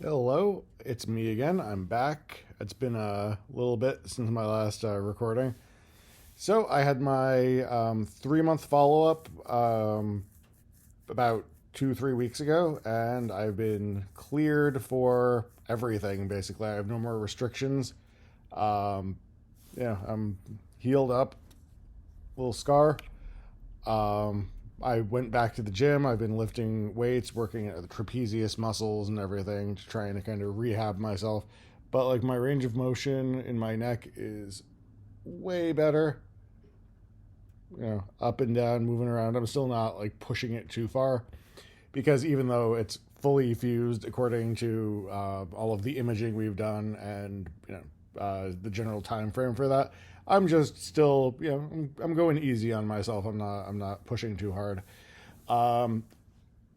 Hello, it's me again. I'm back. It's been a little bit since my last recording. So I had my 3 month follow up about 3 weeks ago, and I've been cleared for everything. Basically, I have no more restrictions. Um, I'm healed up, little scar. I went back to the gym. I've been lifting weights, working at the trapezius muscles and everything, trying to kind of rehab myself. But like my range of motion in my neck is way better. Up and down, moving around. I'm still not like pushing it too far because even though it's fully fused according to all of the imaging we've done and the general time frame for that, I'm just still I'm going easy on myself. I'm not pushing too hard. Um,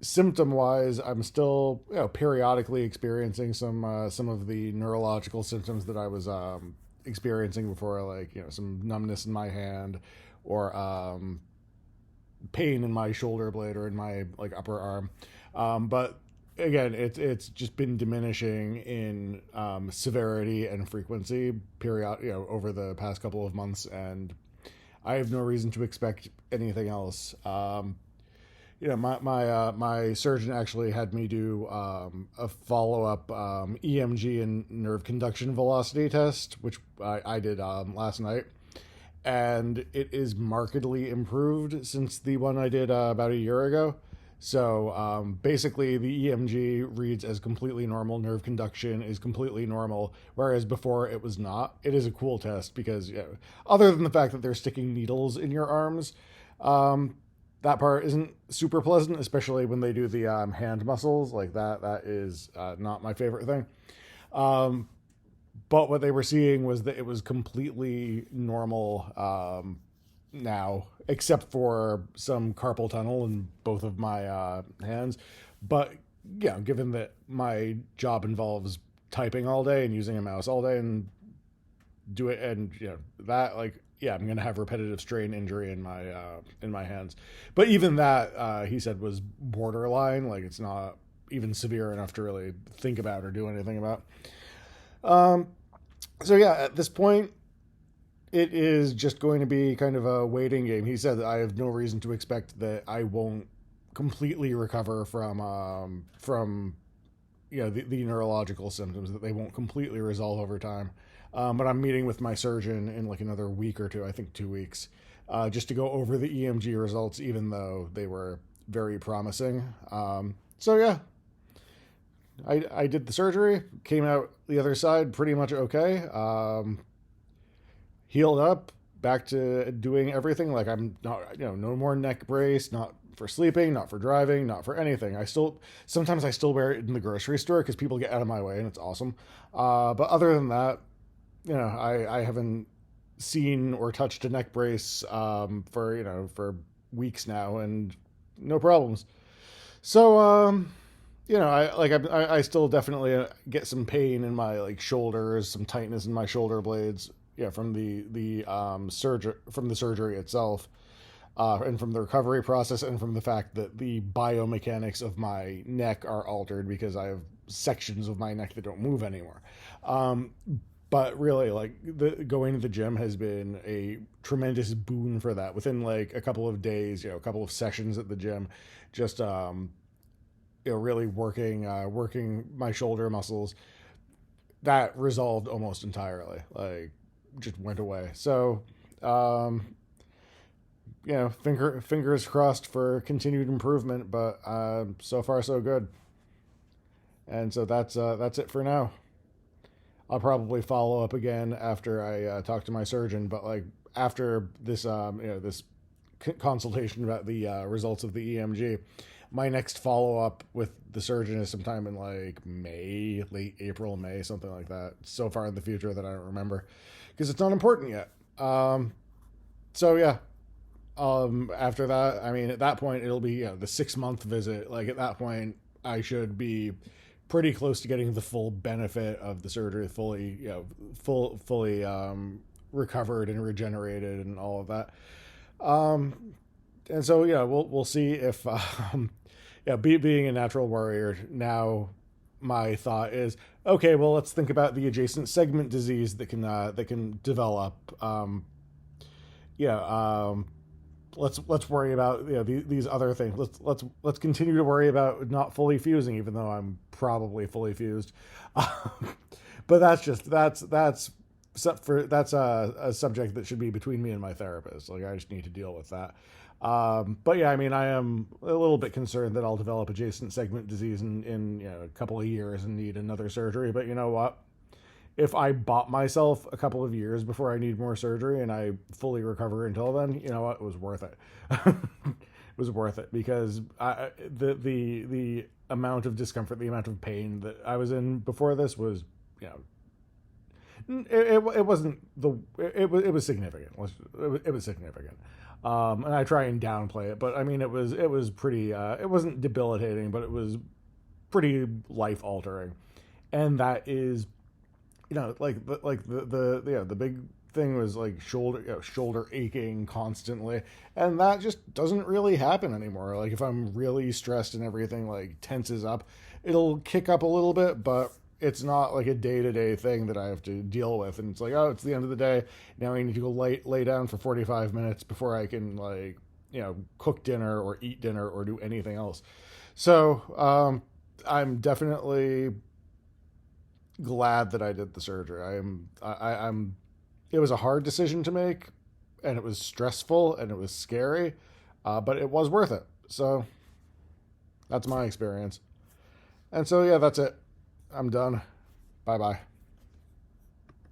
Symptom wise, I'm still periodically experiencing some of the neurological symptoms that I was experiencing before, like some numbness in my hand or pain in my shoulder blade or in my like upper arm. But again, it's just been diminishing in severity and frequency period over the past couple of months, and I have no reason to expect anything else. My surgeon actually had me do a follow up EMG and nerve conduction velocity test, which I did last night, and it is markedly improved since the one I did about a year ago. So basically, the EMG reads as completely normal. Nerve conduction is completely normal, whereas before it was not. It is a cool test because, other than the fact that they're sticking needles in your arms, that part isn't super pleasant, especially when they do the hand muscles like that. That is not my favorite thing. Um, but what they were seeing was that it was completely normal now, except for some carpal tunnel in both of my hands. But given that my job involves typing all day and using a mouse all day and do it, and that like I'm gonna have repetitive strain injury in my hands. But even that, he said, was borderline. Like it's not even severe enough to really think about or do anything about. Um, so at this point, it is just going to be kind of a waiting game. He said that I have no reason to expect that I won't completely recover from the neurological symptoms, that they won't completely resolve over time. But I'm meeting with my surgeon in like another week or two, I think 2 weeks, just to go over the EMG results, even though they were very promising. I did the surgery, came out the other side pretty much okay. Healed up, back to doing everything. Like I'm not, no more neck brace, not for sleeping, not for driving, not for anything. Sometimes I still wear it in the grocery store because people get out of my way and it's awesome. But other than that, I haven't seen or touched a neck brace for weeks now, and no problems. So I still definitely get some pain in my like shoulders, some tightness in my shoulder blades, from the surgery itself, and from the recovery process, and from the fact that the biomechanics of my neck are altered because I have sections of my neck that don't move anymore. Um, but really, like going to the gym has been a tremendous boon for that. Within like a couple of days, a couple of sessions at the gym, just really working my shoulder muscles, that resolved almost entirely. Like just went away. So fingers crossed for continued improvement, but so far so good. And so that's it for now. I'll probably follow up again after I talk to my surgeon, but like after this this consultation about the results of the EMG, my next follow up with the surgeon is sometime in like May, late April, May, something like that. So far in the future that I don't remember because it's not important yet. So yeah, after that, I mean, at that point, it'll be the 6 month visit. Like at that point, I should be pretty close to getting the full benefit of the surgery, fully fully recovered and regenerated and all of that. And so we'll see if being a natural warrior now, my thought is, okay, well, let's think about the adjacent segment disease that can develop. Yeah, let's worry about, these other things. Let's continue to worry about not fully fusing, even though I'm probably fully fused. But that's a subject that should be between me and my therapist. Like, I just need to deal with that. But yeah, I mean, I am a little bit concerned that I'll develop adjacent segment disease in a couple of years and need another surgery. But you know what? If I bought myself a couple of years before I need more surgery and I fully recover until then, you know what? It was worth it. It was worth it, because the amount of discomfort, the amount of pain that I was in before this was, it wasn't it was significant. It was significant. And I try and downplay it, but I mean, it was pretty, it wasn't debilitating, but it was pretty life altering. And that is, the big thing was like shoulder aching constantly, and that just doesn't really happen anymore. Like, if I'm really stressed and everything like tenses up, it'll kick up a little bit, but it's not like a day-to-day thing that I have to deal with. And it's like, oh, it's the end of the day, now I need to go lay down for 45 minutes before I can, like, cook dinner or eat dinner or do anything else. So I'm definitely glad that I did the surgery. I'm it was a hard decision to make, and it was stressful and it was scary, but it was worth it. So that's my experience. And so yeah, that's it. I'm done. Bye bye.